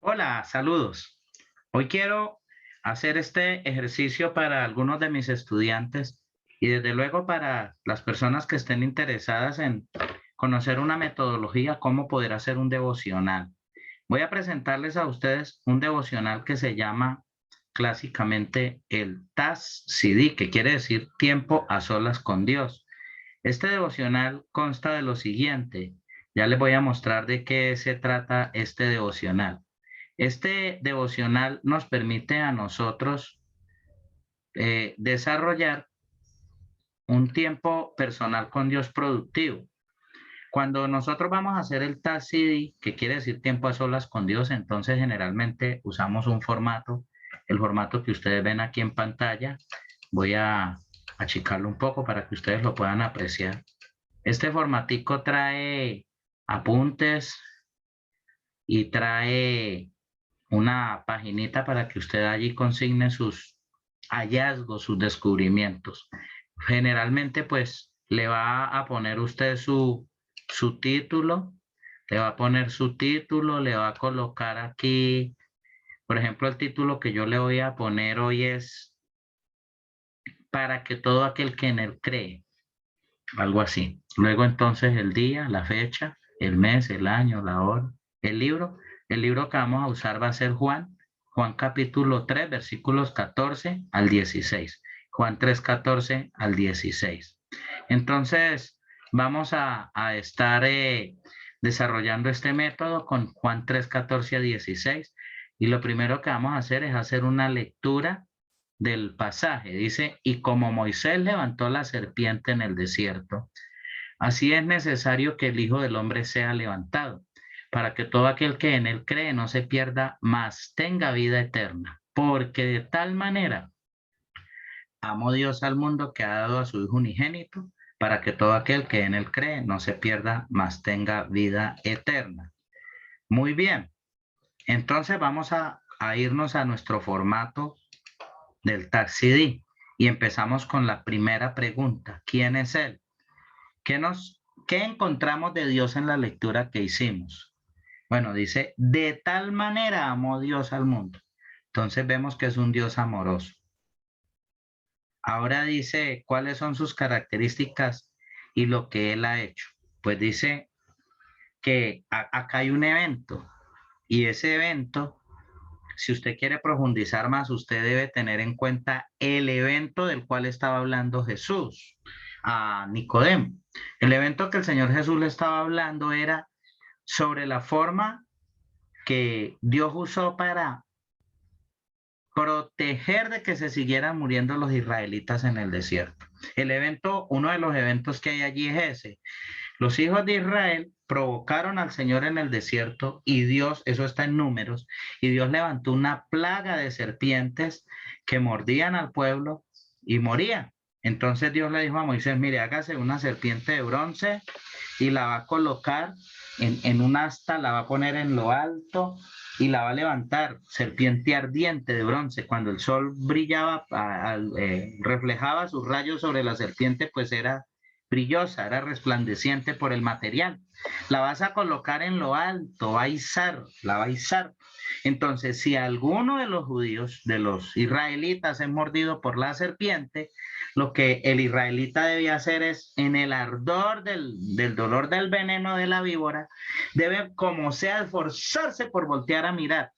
Hola, saludos. Hoy quiero hacer este ejercicio para algunos de mis estudiantes y desde luego para las personas que estén interesadas en conocer una metodología, cómo poder hacer un devocional. Voy a presentarles a ustedes un devocional que se llama clásicamente el TAS-CD, que quiere decir tiempo a solas con Dios. Este devocional consta de lo siguiente. Ya les voy a mostrar de qué se trata este devocional. Este devocional nos permite a nosotros desarrollar un tiempo personal con Dios productivo. Cuando nosotros vamos a hacer el TACD, que quiere decir tiempo a solas con Dios, entonces generalmente usamos un formato, el formato que ustedes ven aquí en pantalla. Voy a achicarlo un poco para que ustedes lo puedan apreciar. Este formatico trae apuntes y trae una paginita para que usted allí consigne sus hallazgos, sus descubrimientos. Generalmente, pues, le va a poner usted su título, le va a poner su título, le va a colocar aquí, por ejemplo, el título que yo le voy a poner hoy es para que todo aquel que en él cree, algo así. Luego entonces el día, la fecha, el mes, el año, la hora, el libro. El libro que vamos a usar va a ser Juan capítulo 3 versículos 14 al 16. Juan 3 14 al 16. Entonces, vamos a estar desarrollando este método con Juan 3 14 a 16. Y lo primero que vamos a hacer es hacer una lectura del pasaje. Dice, y como Moisés levantó la serpiente en el desierto, así es necesario que el Hijo del Hombre sea levantado, para que todo aquel que en él cree no se pierda, mas tenga vida eterna. Porque de tal manera amó Dios al mundo que ha dado a su Hijo unigénito, para que todo aquel que en él cree no se pierda, mas tenga vida eterna. Muy bien, entonces vamos a irnos a nuestro formato del Taxi y empezamos con la primera pregunta. ¿Quién es Él? ¿Qué encontramos de Dios en la lectura que hicimos? Bueno, dice, de tal manera amó Dios al mundo. Entonces vemos que es un Dios amoroso. Ahora dice, ¿cuáles son sus características y lo que Él ha hecho? Pues dice que acá hay un evento y ese evento, si usted quiere profundizar más, usted debe tener en cuenta el evento del cual estaba hablando Jesús a Nicodemo. El evento que el Señor Jesús le estaba hablando era sobre la forma que Dios usó para proteger de que se siguieran muriendo los israelitas en el desierto. El evento, uno de los eventos que hay allí es ese. Los hijos de Israel provocaron al Señor en el desierto y Dios, eso está en Números, y Dios levantó una plaga de serpientes que mordían al pueblo y morían. Entonces Dios le dijo a Moisés, mire, hágase una serpiente de bronce y la va a colocar en un asta, la va a poner en lo alto y la va a levantar, serpiente ardiente de bronce. Cuando el sol brillaba, reflejaba sus rayos sobre la serpiente, pues era brillosa, era resplandeciente por el material. La vas a colocar en lo alto, va a izar, la va a izar. Entonces, si alguno de los judíos, de los israelitas, es mordido por la serpiente, lo que el israelita debía hacer es, en el ardor del dolor del veneno de la víbora, debe, como sea, esforzarse por voltear a mirar.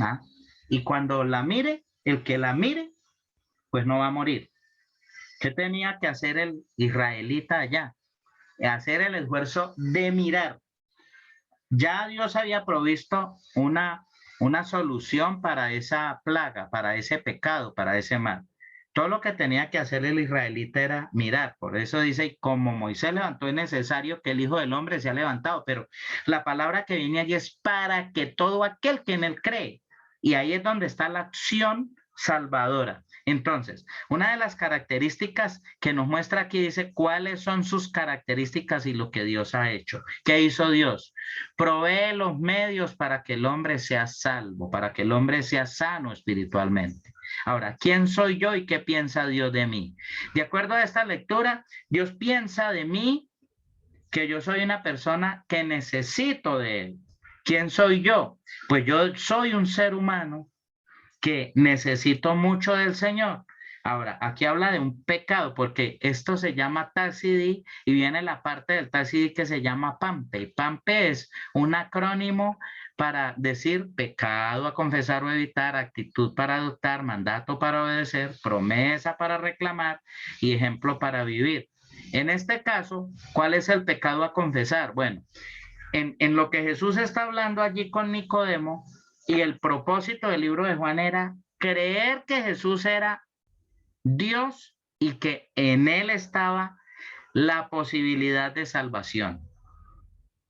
¿Ah? Y cuando la mire, el que la mire, pues no va a morir. ¿Qué tenía que hacer el israelita allá? Hacer el esfuerzo de mirar. Ya Dios había provisto una solución para esa plaga, para ese pecado, para ese mal. Todo lo que tenía que hacer el israelita era mirar. Por eso dice, como Moisés levantó, es necesario que el Hijo del Hombre sea levantado. Pero la palabra que viene allí es para que todo aquel que en él cree. Y ahí es donde está la acción salvadora. Entonces, una de las características que nos muestra aquí dice cuáles son sus características y lo que Dios ha hecho. ¿Qué hizo Dios? Provee los medios para que el hombre sea salvo, para que el hombre sea sano espiritualmente. Ahora, ¿quién soy yo y qué piensa Dios de mí? De acuerdo a esta lectura, Dios piensa de mí que yo soy una persona que necesito de Él, ¿Quién soy yo? Pues yo soy un ser humano que necesito mucho del Señor. Ahora, aquí habla de un pecado, porque esto se llama TACD y viene la parte del TACD que se llama PAMPE. Y PAMPE es un acrónimo para decir pecado a confesar o evitar, actitud para adoptar, mandato para obedecer, promesa para reclamar y ejemplo para vivir. En este caso, ¿cuál es el pecado a confesar? Bueno, en lo que Jesús está hablando allí con Nicodemo, y el propósito del libro de Juan era creer que Jesús era Dios y que en él estaba la posibilidad de salvación.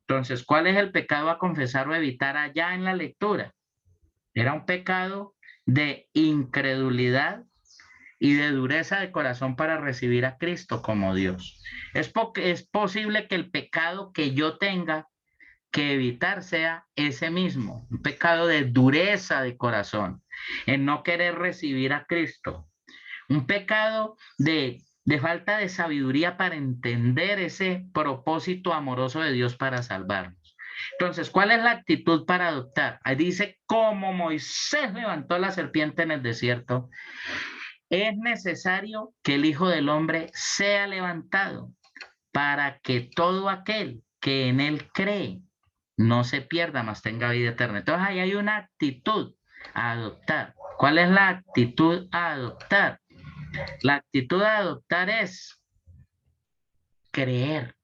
Entonces, ¿cuál es el pecado a confesar o evitar allá en la lectura? Era un pecado de incredulidad y de dureza de corazón para recibir a Cristo como Dios. Es posible que el pecado que yo tenga que evitar sea ese mismo, un pecado de dureza de corazón, en no querer recibir a Cristo, un pecado de falta de sabiduría para entender ese propósito amoroso de Dios para salvarnos. Entonces, ¿cuál es la actitud para adoptar? Ahí dice, como Moisés levantó la serpiente en el desierto, es necesario que el Hijo del Hombre sea levantado para que todo aquel que en él cree no se pierda, mas tenga vida eterna. Entonces ahí hay una actitud a adoptar. ¿Cuál es la actitud a adoptar? La actitud a adoptar es creer,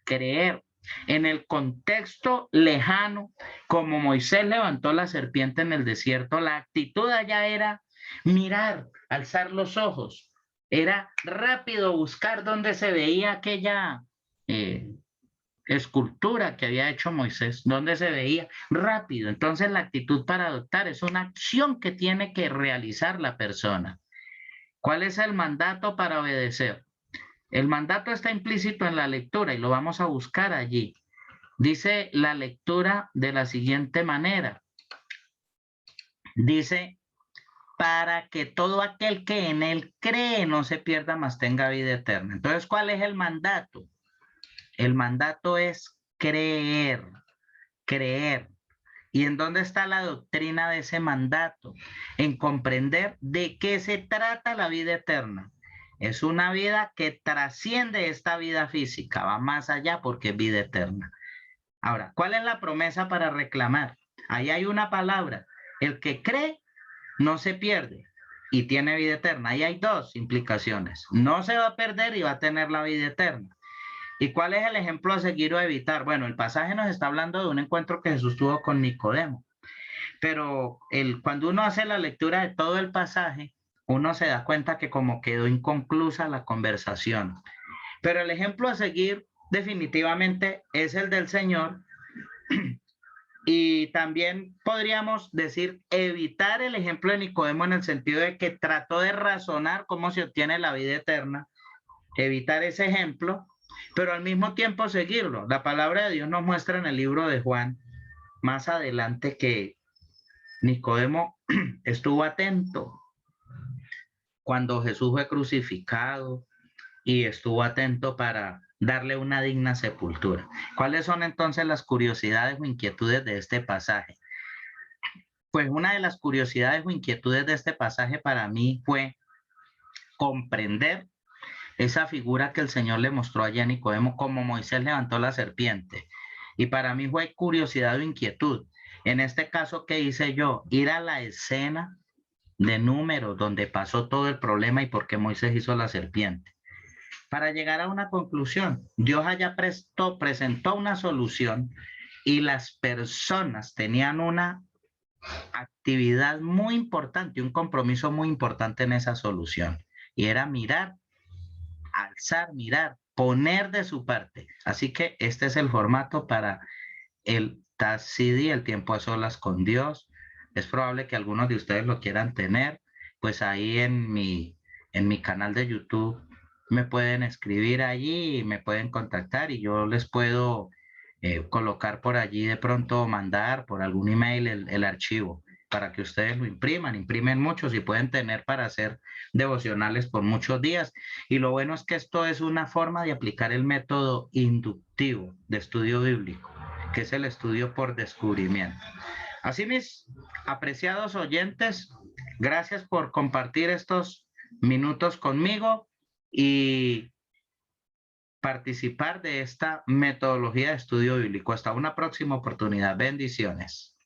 creer. En el contexto lejano, como Moisés levantó la serpiente en el desierto, la actitud allá era mirar, alzar los ojos, era rápido buscar dónde se veía aquella escultura que había hecho Moisés, donde se veía rápido. Entonces la actitud para adoptar es una acción que tiene que realizar la persona. ¿Cuál es el mandato para obedecer? El mandato está implícito en la lectura y lo vamos a buscar allí. Dice la lectura de la siguiente manera. Dice, para que todo aquel que en él cree no se pierda, mas tenga vida eterna. Entonces, ¿cuál es el mandato? El mandato es creer, creer. ¿Y en dónde está la doctrina de ese mandato? En comprender de qué se trata la vida eterna. Es una vida que trasciende esta vida física, va más allá porque es vida eterna. Ahora, ¿cuál es la promesa para reclamar? Ahí hay una palabra. El que cree no se pierde y tiene vida eterna. Ahí hay dos implicaciones. No se va a perder y va a tener la vida eterna. ¿Y cuál es el ejemplo a seguir o evitar? Bueno, el pasaje nos está hablando de un encuentro que Jesús tuvo con Nicodemo, pero cuando uno hace la lectura de todo el pasaje, uno se da cuenta que como quedó inconclusa la conversación. Pero el ejemplo a seguir definitivamente es el del Señor y también podríamos decir evitar el ejemplo de Nicodemo en el sentido de que trató de razonar cómo se obtiene la vida eterna, evitar ese ejemplo, pero al mismo tiempo seguirlo. La palabra de Dios nos muestra en el libro de Juan más adelante que Nicodemo estuvo atento cuando Jesús fue crucificado y estuvo atento para darle una digna sepultura. ¿Cuáles son entonces las curiosidades o inquietudes de este pasaje? Pues una de las curiosidades o inquietudes de este pasaje para mí fue comprender esa figura que el Señor le mostró allá a Nicodemo, como Moisés levantó la serpiente. Y para mí fue curiosidad o inquietud. En este caso, ¿qué hice yo? Ir a la escena de Números donde pasó todo el problema y por qué Moisés hizo la serpiente. Para llegar a una conclusión, Dios allá presentó una solución y las personas tenían una actividad muy importante, un compromiso muy importante en esa solución. Y era mirar, alzar, mirar, poner de su parte. Así que este es el formato para el TACD, el tiempo a solas con Dios. Es probable que algunos de ustedes lo quieran tener, pues ahí en mi canal de YouTube me pueden escribir allí y me pueden contactar y yo les puedo colocar por allí de pronto, mandar por algún email el archivo para que ustedes lo imprimen muchos y pueden tener para hacer devocionales por muchos días. Y lo bueno es que esto es una forma de aplicar el método inductivo de estudio bíblico. que es el estudio por descubrimiento. Así, mis apreciados oyentes, gracias por compartir estos minutos conmigo y participar de esta metodología de estudio bíblico. Hasta una próxima oportunidad. Bendiciones.